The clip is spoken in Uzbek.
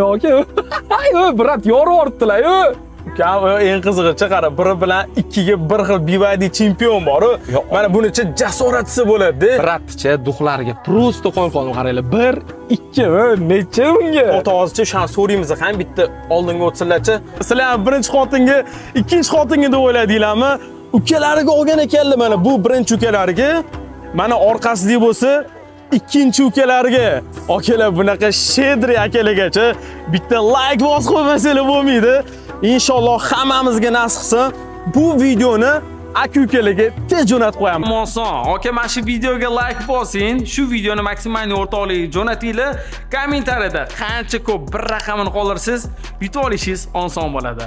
Yoki brat yorib ortdilar-yu. Eng qizig'icha qara, biri bilan ikkiga bir xil bivadi chempion bor-ku. Mana bunicha jasoratisi bo'ladi-da. Bratcha duxlariga prosto qo'yib qaranglar. 1, 2 necha unga? Ota-ozicha shuni so'raymiz, qani bitta oldinga o'tsinlarchi. Sizlar ham birinchi xotinga, ikkinchi xotinga deb o'yladinglarmi? Ukalariga olgan ekanlar mana bu birinchi ukalariga. Mana orqasida bo'lsa ikkinchi ukalariga. Akalar bunaqa shedri akalargacha bitta like bosib qo'ymasalar bo'lmaydi. Inshaalloh hammamizga nasib qilsin. Bu videoni aka-ukalarga tez jo'natib qo'yamiz. Oson. Aka, mana shu videoga like bosing, shu videoni maksimal o'rtoqlarga jo'natinglar. Kommentariyada qancha ko'p bir raqamini qoldirsiz, yutib olishingiz oson bo'ladi.